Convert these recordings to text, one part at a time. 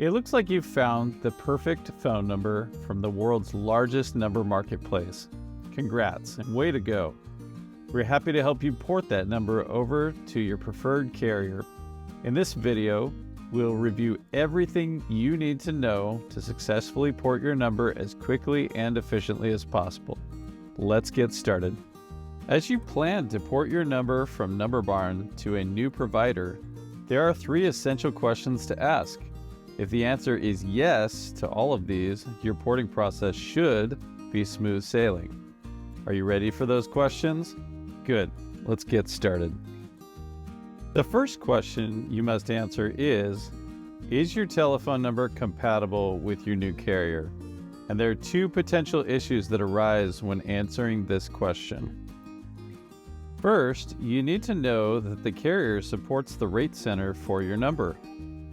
It looks like you've found the perfect phone number from the world's largest number marketplace. Congrats and way to go. We're happy to help you port that number over to your preferred carrier. In this video, we'll review everything you need to know to successfully port your number as quickly and efficiently as possible. Let's get started. As you plan to port your number from NumberBarn to a new provider, there are 3 essential questions to ask. If the answer is yes to all of these, your porting process should be smooth sailing. Are you ready for those questions? Good, let's get started. The first question you must answer is your telephone number compatible with your new carrier? And there are 2 potential issues that arise when answering this question. First, you need to know that the carrier supports the rate center for your number.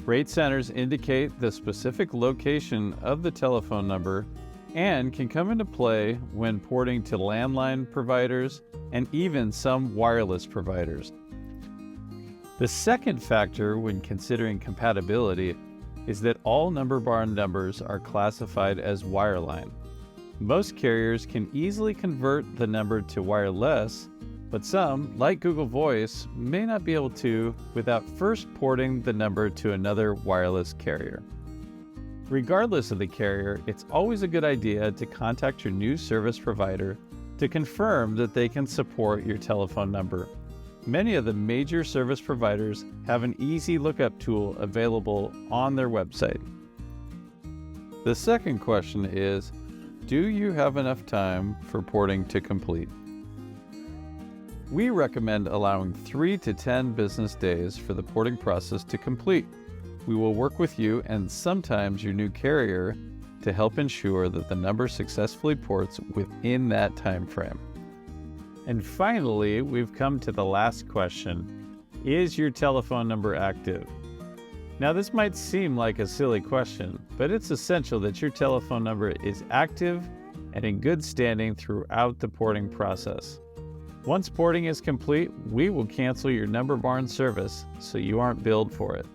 Rate centers indicate the specific location of the telephone number and can come into play when porting to landline providers and even some wireless providers. The second factor when considering compatibility is that all NumberBarn numbers are classified as wireline. Most carriers can easily convert the number to wireless, but some, like Google Voice, may not be able to without first porting the number to another wireless carrier. Regardless of the carrier, it's always a good idea to contact your new service provider to confirm that they can support your telephone number. Many of the major service providers have an easy lookup tool available on their website. The second question is, do you have enough time for porting to complete? We recommend allowing 3 to 10 business days for the porting process to complete. We will work with you and sometimes your new carrier to help ensure that the number successfully ports within that time frame. And finally, we've come to the last question. Is your telephone number active? Now, this might seem like a silly question, but it's essential that your telephone number is active and in good standing throughout the porting process. Once porting is complete, we will cancel your NumberBarn service so you aren't billed for it.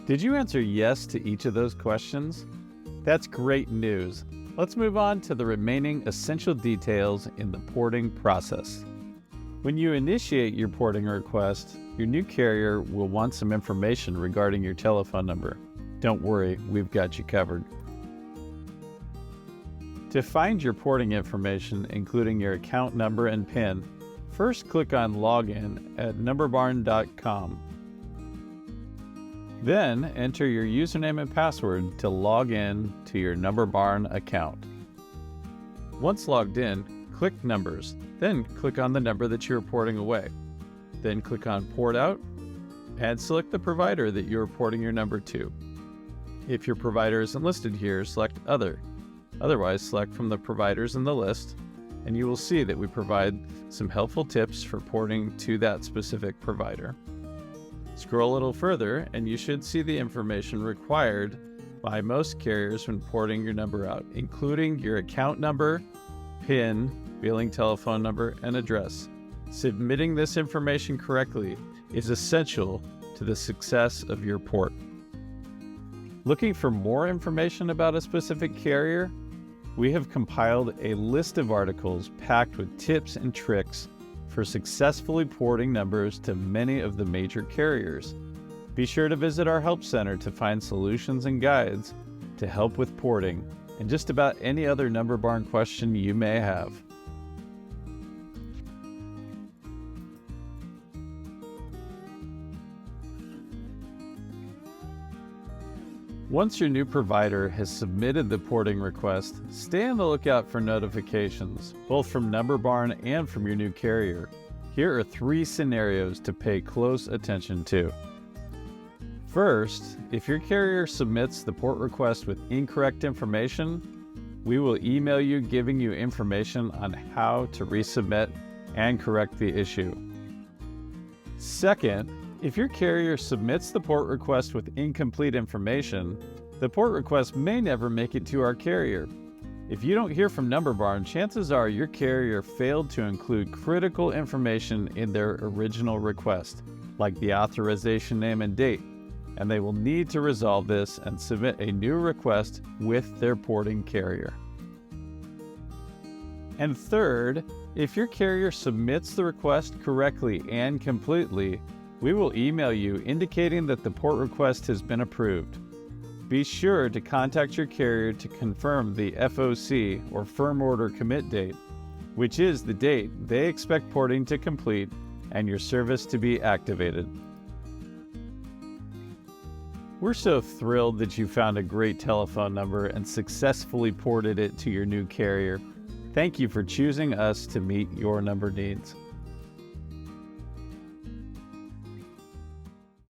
Did you answer yes to each of those questions? That's great news. Let's move on to the remaining essential details in the porting process. When you initiate your porting request, your new carrier will want some information regarding your telephone number. Don't worry, we've got you covered. To find your porting information, including your account number and PIN, first click on Login at numberbarn.com. Then enter your username and password to log in to your NumberBarn account. Once logged in, click Numbers, then click on the number that you are porting away. Then click on Port Out and select the provider that you are porting your number to. If your provider isn't listed here, select Other. Otherwise, select from the providers in the list, and you will see that we provide some helpful tips for porting to that specific provider. Scroll a little further, and you should see the information required by most carriers when porting your number out, including your account number, PIN, billing telephone number, and address. Submitting this information correctly is essential to the success of your port. Looking for more information about a specific carrier? We have compiled a list of articles packed with tips and tricks for successfully porting numbers to many of the major carriers. Be sure to visit our Help Center to find solutions and guides to help with porting and just about any other NumberBarn question you may have. Once your new provider has submitted the porting request, stay on the lookout for notifications, both from NumberBarn and from your new carrier. Here are 3 scenarios to pay close attention to. First, if your carrier submits the port request with incorrect information, we will email you giving you information on how to resubmit and correct the issue. Second, if your carrier submits the port request with incomplete information, the port request may never make it to our carrier. If you don't hear from NumberBarn, chances are your carrier failed to include critical information in their original request, like the authorization name and date, and they will need to resolve this and submit a new request with their porting carrier. And third, if your carrier submits the request correctly and completely, we will email you indicating that the port request has been approved. Be sure to contact your carrier to confirm the FOC, or firm order commit date, which is the date they expect porting to complete and your service to be activated. We're so thrilled that you found a great telephone number and successfully ported it to your new carrier. Thank you for choosing us to meet your number needs.